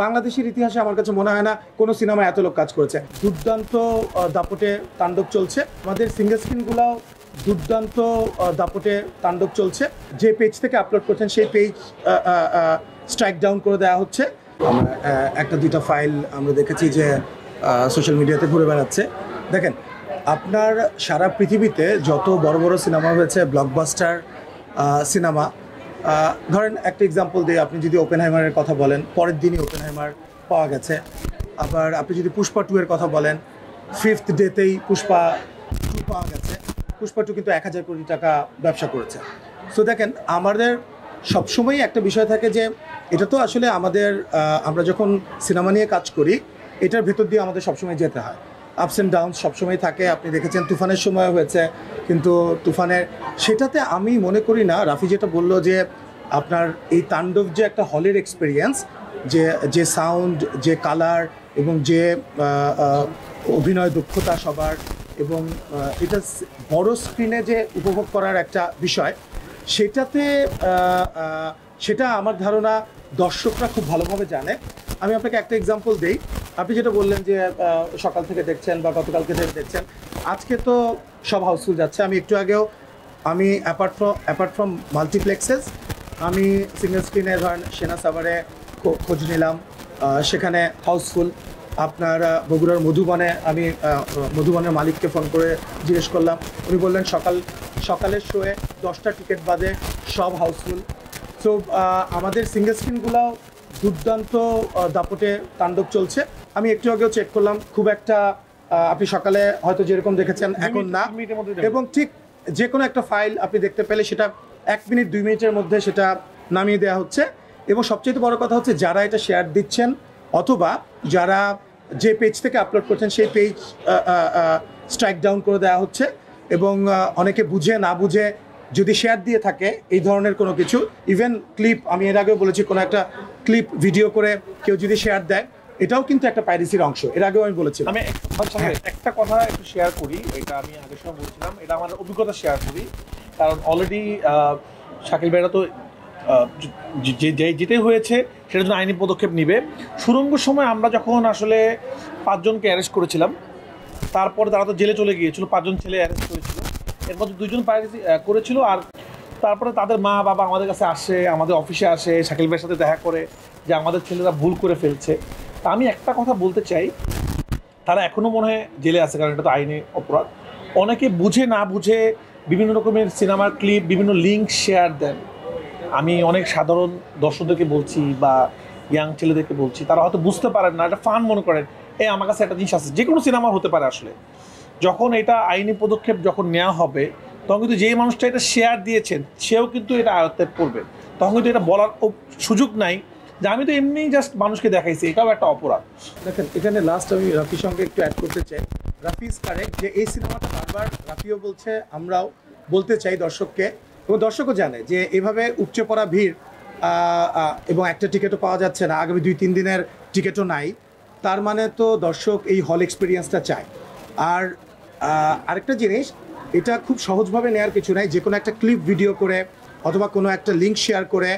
বাংলাদেশের ইতিহাসে আমার কাছে মনে হয় না কোনো সিনেমা এত লোক কাজ করেছে। দুর্দান্ত দাপটে তাণ্ডব চলছে, আমাদের সিঙ্গেল স্ক্রিনগুলোও দুর্দান্ত দাপটে তাণ্ডব চলছে। যে পেজ থেকে আপলোড করছেন সেই পেজ স্ট্রাইক ডাউন করে দেওয়া হচ্ছে। আমরা একটা দুইটা ফাইল আমরা দেখেছি যে সোশ্যাল মিডিয়াতে ঘুরে বেড়াচ্ছে। দেখেন, আপনার সারা পৃথিবীতে যত বড় বড় সিনেমা হয়েছে, ব্লকবাস্টার সিনেমা, ধরেন একটা এক্সাম্পল দিয়ে, আপনি যদি ওপেনহাইমারের কথা বলেন, পরের দিনই ওপেনহাইমার পাওয়া গেছে। আবার আপনি যদি পুষ্পা 2 এর কথা বলেন, 5th ডেতেই পুষ্পা 2 পাওয়া গেছে। পুষ্পা 2 কিন্তু 1000 কোটি টাকা ব্যবসা করেছে। সো দেখেন, আমাদের সবসময়ই একটা বিষয় থাকে যে এটা তো আসলে আমাদের আমরা যখন সিনেমা নিয়ে কাজ করি, এটার ভেতর দিয়ে আমাদের সবসময় যেতে হয়। আপস অ্যান্ড ডাউনস সবসময় থাকে। আপনি দেখেছেন তুফানের সময় হয়েছে, কিন্তু তুফানের সেটাতে আমি মনে করি না, রাফি যেটা বললো যে আপনার এই তাণ্ডব যে একটা হলের এক্সপিরিয়েন্স, যে সাউন্ড, যে কালার এবং যে অভিনয় দক্ষতা সবার, এবং এটা বড় স্ক্রিনে যে উপভোগ করার একটা বিষয়, সেটা আমার ধারণা দর্শকরা খুব ভালোভাবে জানে। আমি আপনাকে একটা এক্সাম্পল দিই। আপনি যেটা বললেন যে সকাল থেকে দেখছেন বা গতকালকে থেকে দেখছেন, আজকে তো সব হাউসফুল যাচ্ছে। আমি একটু আগেও অ্যাপার্ট ফ্রম মাল্টিপ্লেক্সেস, আমি সিঙ্গেল স্ক্রিনে ধরেন সেনা সাভারে খোঁজ নিলাম, সেখানে হাউসফুল। আপনার বগুড়ার মধুবনের মালিককে ফোন করে জিজ্ঞেস করলাম, উনি বললেন সকালের শোয়ে 10টা টিকিট বাদে সব হাউসফুল। সো আমাদের সিঙ্গেল স্ক্রিনগুলোও দুর্দান্ত দাপটে তাণ্ডব চলছে। আমি একটু আগেও চেক করলাম, খুব একটা আপনি সকালে হয়তো যেরকম দেখেছেন এখন না, এবং ঠিক যে কোনো একটা ফাইল আপনি দেখতে পেলে সেটা 1 মিনিট 2 মিনিটের মধ্যে সেটা নামিয়ে দেওয়া হচ্ছে। এবং সবচেয়ে বড় কথা হচ্ছে, যারা এটা শেয়ার দিচ্ছেন অথবা যারা যে পেজ থেকে আপলোড করছেন সেই পেজ স্ট্রাইক ডাউন করে দেওয়া হচ্ছে। এবং অনেকে বুঝে না বুঝে যদি শেয়ার দিয়ে থাকে এই ধরনের কোনো কিছু, ইভেন ক্লিপ, আমি এর আগেও বলেছি, কোনো একটা ক্লিপ ভিডিও করে কেউ যদি শেয়ার দেয়, এটাও কিন্তু একটা পাইরেসির অংশ। এর আগেও আমি বলেছিলাম। আমি একটা কথা একটু শেয়ার করি, এটা আমি আগের সময় বলছিলাম, এটা আমার অভিজ্ঞতা শেয়ার করি। কারণ অলরেডি শাকিল ভাইরা তো যেটাই হয়েছে সেটার জন্য আইনি পদক্ষেপ নিবে। সুরঙ্গের সময় আমরা যখন আসলে 5 জনকে অ্যারেস্ট করেছিলাম, তারপরে তারা তো জেলে চলে গিয়েছিল, 5 জন ছেলে অ্যারেস্ট করেছিল, এর মধ্যে 2 জন পাইরেসি করেছিল। আর তারপরে তাদের মা বাবা আমাদের কাছে আসে, আমাদের অফিসে আসে, শাকিল ভাইয়ের সাথে দেখা করে যে আমাদের ছেলেরা ভুল করে ফেলছে। তা আমি একটা কথা বলতে চাই, তারা এখনও মনে হয় জেলে আছে, কারণ এটা তো আইনি অপরাধ। অনেকে বুঝে না বুঝে বিভিন্ন রকমের সিনেমার ক্লিপ, বিভিন্ন লিঙ্ক শেয়ার দেন। আমি অনেক সাধারণ দর্শকদেরকে বলছি বা ইয়াং ছেলেদেরকে বলছি, তারা হয়তো বুঝতে পারেন না, এটা ফান মনে করেন, আমার কাছে একটা জিনিস আছে, যে কোনো সিনেমা হতে পারে। আসলে যখন এটা আইনি পদক্ষেপ যখন নেওয়া হবে, তখন কিন্তু যেই মানুষটা এটা শেয়ার দিয়েছেন সেও কিন্তু এটা আয়ত্তে পড়বে। তখন কিন্তু এটা বলার সুযোগ নাই যে আমি তো এমনিই জাস্ট মানুষকে দেখাইছি, এটাও একটা অপরাধ। দেখেন, এখানে লাস্ট আমি রাফির সঙ্গে একটু অ্যাড করতে চাই। রাফি ইজ কারেক্ট যে এই সিনেমাটা বারবার রাফিও বলছে, আমরাও বলতে চাই দর্শককে, এবং দর্শকও জানে যে এভাবে উপচে পড়া ভিড় এবং একটা টিকিটও পাওয়া যাচ্ছে না, আগামী 2-3 দিনের টিকিটও নাই, তার মানে তো দর্শক এই হল এক্সপিরিয়েন্সটা চায়। আর আরেকটা জিনিস, এটা খুব সহজভাবে নেওয়ার কিছু নাই। যে কোনো একটা ক্লিপ ভিডিও করে অথবা কোনো একটা লিঙ্ক শেয়ার করে,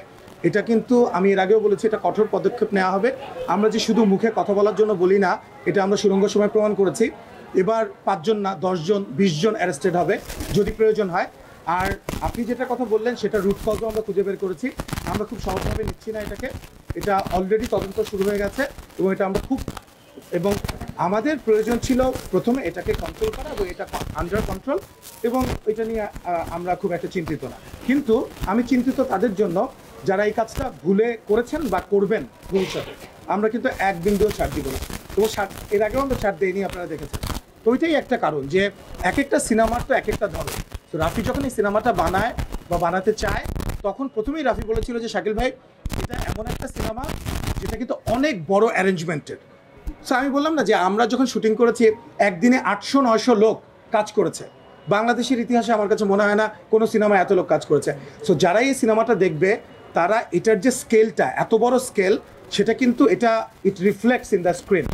এটা কিন্তু আমি এর আগেও বলেছি, এটা কঠোর পদক্ষেপ নেওয়া হবে। আমরা যে শুধু মুখে কথা বলার জন্য বলি না, এটা আমরা সুরঙ্গ সময় প্রমাণ করেছি। এবার 5 জন না 10 জন 20 জন অ্যারেস্টেড হবে যদি প্রয়োজন হয়। আর আপনি যেটা কথা বললেন সেটা রুট কজও আমরা খুঁজে বের করেছি। আমরা খুব সহজভাবে নিচ্ছি না এটাকে, এটা অলরেডি তদন্ত শুরু হয়ে গেছে, এবং এটা আমরা এবং আমাদের প্রয়োজন ছিল প্রথমে এটাকে কন্ট্রোল করা, এবং এটা আন্ডার কন্ট্রোল, এবং এটা নিয়ে আমরা খুব একটা চিন্তিত না। কিন্তু আমি চিন্তিত তাদের জন্য যারা এই কাজটা ভুলে করেছেন বা করবেন ভবিষ্যতে। আমরা কিন্তু 1 বিন্দুও ছাড় দিব না, এবং এর আগেও আমরা ছাড় দিইনি, আপনারা দেখেছেন। তো ওইটাই একটা কারণ যে এক একটা সিনেমার তো এক একটা ধরন। তো রাফি যখন এই সিনেমাটা বানায় বা বানাতে চায়, তখন প্রথমেই রাফি বলেছিল যে শাকিল ভাই, এটা এমন একটা সিনেমা যেটা কিন্তু অনেক বড় অ্যারেঞ্জমেন্টের। সো আমি বললাম না যে আমরা যখন শুটিং করেছি, একদিনে 800-900 লোক কাজ করেছে। বাংলাদেশের ইতিহাসে আমার কাছে মনে হয় না কোনো সিনেমা এত লোক কাজ করেছে। সো যারাই এই সিনেমাটা দেখবে, তারা এটার যে স্কেলটা, এত বড় স্কেল, সেটা কিন্তু ইট রিফ্লেক্টস ইন দ্য স্ক্রিন।